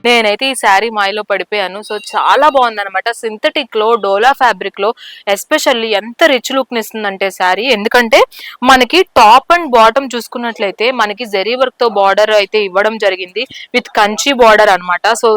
నేనైతే ఈ శారీ మాయలో పడిపోయాను. సో చాలా బాగుందన్నమాట. సింథటిక్ లో డోలా ఫ్యాబ్రిక్ లో ఎస్పెషల్లీ ఎంత రిచ్ లుక్ ఇస్తుందంటే శారీ, ఎందుకంటే మనకి టాప్ అండ్ బాటమ్ చూసుకున్నట్లయితే మనకి జరీ వర్క్ తో బార్డర్ అయితే ఇవ్వడం జరిగింది విత్ కంచి బార్డర్ అనమాట. సో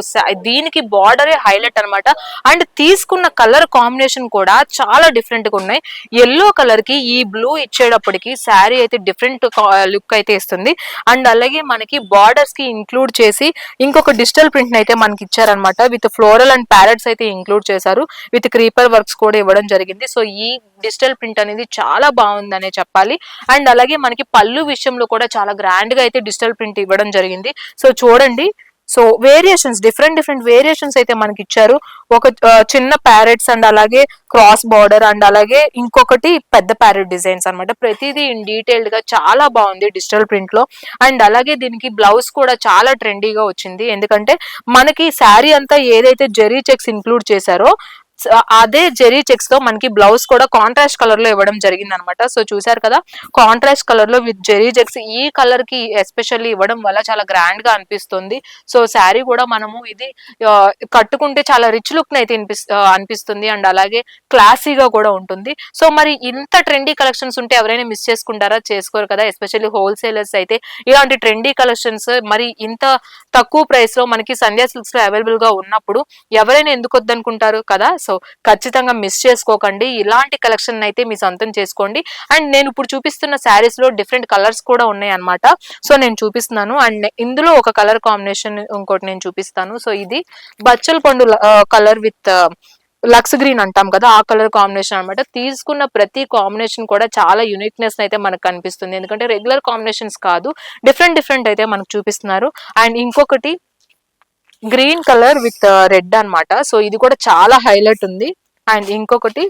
దీనికి బార్డరే హైలైట్ అనమాట. అండ్ తీసుకున్న కలర్ కాంబినేషన్ కూడా చాలా డిఫరెంట్ గా ఉన్నాయి. ఎల్లో కలర్ కి ఈ బ్లూ ఇచ్చేటప్పటికి శారీ అయితే డిఫరెంట్ లుక్ అయితే ఇస్తుంది. అండ్ అలాగే మనకి బార్డర్స్ కి ఇంక్లూడ్ చేసి ఇంకొక డిజిటల్ ప్రింట్ అయితే మనకి ఇచ్చారనమాట. విత్ ఫ్లోరల్ అండ్ ప్యారెట్స్ అయితే ఇంక్లూడ్ చేశారు. విత్ క్రీపర్ వర్క్స్ కూడా ఇవ్వడం జరిగింది. సో ఈ డిజిటల్ ప్రింట్ అనేది చాలా బాగుందనే చెప్పాలి. అండ్ అలాగే మనకి పళ్ళు విషయంలో కూడా చాలా గ్రాండ్ గా అయితే డిజిటల్ ప్రింట్ ఇవ్వడం జరిగింది. సో చూడండి, సో వేరియేషన్స్, డిఫరెంట్ వేరియేషన్స్ అయితే మనకి ఇచ్చారు. ఒక చిన్న ప్యారెట్స్ అండ్ అలాగే క్రాస్ బార్డర్ అండ్ అలాగే ఇంకొకటి పెద్ద ప్యారెట్ డిజైన్స్ అనమాట. ప్రతిదీ ఇన్ డీటెయిల్డ్ గా చాలా బాగుంది డిజిటల్ ప్రింట్ లో. అండ్ అలాగే దీనికి బ్లౌజ్ కూడా చాలా ట్రెండీగా వచ్చింది. ఎందుకంటే మనకి శారీ అంతా ఏదైతే జెరీ చెక్స్ ఇంక్లూడ్ చేశారో అదే జెరీ చెక్స్ తో మనకి బ్లౌజ్ కూడా కాంట్రాస్ట్ కలర్ లో ఇవ్వడం జరిగింది అనమాట. సో చూసారు కదా, కాంట్రాస్ట్ కలర్ లో విత్ జెరీ చెక్స్ ఈ కలర్ కి ఎస్పెషల్లీ ఇవ్వడం వల్ల చాలా గ్రాండ్ గా అనిపిస్తుంది. సో శారీ కూడా మనము ఇది కట్టుకుంటే చాలా రిచ్ లుక్ అయితే అనిపిస్తుంది. అండ్ అలాగే క్లాసీగా కూడా ఉంటుంది. సో మరి ఇంత ట్రెండీ కలెక్షన్స్ ఉంటే ఎవరైనా మిస్ చేసుకుంటారా? చేసుకోరు కదా. ఎస్పెషల్లీ హోల్సేలర్స్ అయితే ఇలాంటి ట్రెండీ కలెక్షన్స్ మరి ఇంత తక్కువ ప్రైస్ లో మనకి సంధ్యా సిల్క్స్ లో అవైలబుల్ గా ఉన్నప్పుడు ఎవరైనా ఎందుకు వద్దనుకుంటారు కదా. సో ఖచ్చితంగా మిస్ చేసుకోకండి. ఇలాంటి కలెక్షన్ అయితే మీ సొంతం చేసుకోండి. అండ్ నేను ఇప్పుడు చూపిస్తున్న శారీస్ లో డిఫరెంట్ కలర్స్ కూడా ఉన్నాయి అనమాట. సో నేను చూపిస్తున్నాను. అండ్ ఇందులో ఒక కలర్ కాంబినేషన్ ఇంకోటి నేను చూపిస్తాను. సో ఇది బచ్చల పండు కలర్ విత్ లక్స్ గ్రీన్ అంటాం కదా, ఆ కలర్ కాంబినేషన్ అనమాట. తీసుకున్న ప్రతి కాంబినేషన్ కూడా చాలా యూనిక్నెస్ అయితే మనకు కనిపిస్తుంది. ఎందుకంటే రెగ్యులర్ కాంబినేషన్స్ కాదు, డిఫరెంట్ అయితే మనకు చూపిస్తున్నారు. అండ్ ఇంకొకటి గ్రీన్ కలర్ విత్ రెడ్ అనమాట. సో ఇది కూడా చాలా హైలైట్ ఉంది. అండ్ ఇంకొకటి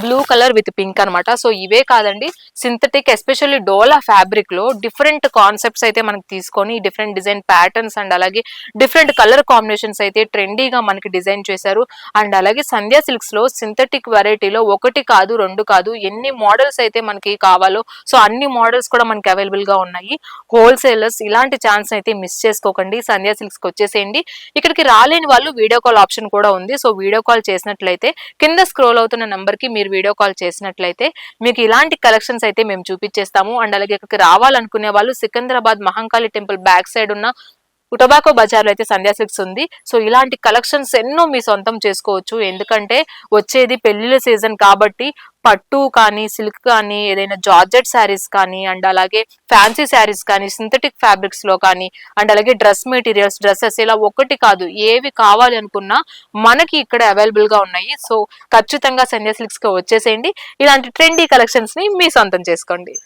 బ్లూ కలర్ విత్ పింక్ అనమాట. సో ఇవే కాదండి, సింథటిక్ ఎస్పెషల్లీ డోలా ఫ్యాబ్రిక్ లో డిఫరెంట్ కాన్సెప్ట్స్ అయితే మనకి తీసుకొని డిఫరెంట్ డిజైన్ ప్యాటర్న్స్ అండ్ అలాగే డిఫరెంట్ కలర్ కాంబినేషన్స్ అయితే ట్రెండీగా మనకి డిజైన్ చేశారు. అండ్ అలాగే సంధ్యా సిల్క్స్ లో సింథటిక్ వెరైటీలో ఒకటి కాదు రెండు కాదు ఎన్ని మోడల్స్ అయితే మనకి కావాలో సో అన్ని మోడల్స్ కూడా మనకి అవైలబుల్ గా ఉన్నాయి. హోల్సేలర్స్ ఇలాంటి ఛాన్స్ అయితే మిస్ చేసుకోకండి. సంధ్యా సిల్క్స్ కి వచ్చేసేయండి. ఇక్కడికి రాలేని వాళ్ళు వీడియో కాల్ ఆప్షన్ కూడా ఉంది. సో వీడియో కాల్ చేసినట్లయితే కింద స్క్రోల్ అవుతున్న నంబర్ కి మీరు వీడియో కాల్ చేసినట్లయితే మీకు ఇలాంటి కలెక్షన్స్ అయితే మేము చూపించేస్తాము. అండ్ అలాగే ఇక్కడికి రావాలనుకునే వాళ్ళు Secunderabad Mahankali temple back side ఉన్న టొబాకో బజార్ లో అయితే సంధ్యా సిల్క్స్ ఉంది. సో ఇలాంటి కలెక్షన్స్ ఎన్నో మీ సొంతం చేసుకోవచ్చు. ఎందుకంటే వచ్చేది పెళ్లిళ్ళ సీజన్ కాబట్టి పట్టు కానీ సిల్క్ కానీ ఏదైనా జార్జెట్ శారీస్ కానీ అండ్ అలాగే ఫ్యాన్సీ శారీస్ కానీ సింథటిక్ ఫ్యాబ్రిక్స్ లో కానీ అండ్ అలాగే డ్రెస్ మెటీరియల్స్ డ్రెస్సెస్ ఇలా ఒకటి కాదు ఏవి కావాలి అనుకున్నా మనకి ఇక్కడ అవైలబుల్ గా ఉన్నాయి. సో ఖచ్చితంగా సంధ్యా సిల్క్స్ కి వచ్చేసేయండి. ఇలాంటి ట్రెండీ కలెక్షన్స్ ని మీ సొంతం చేసుకోండి.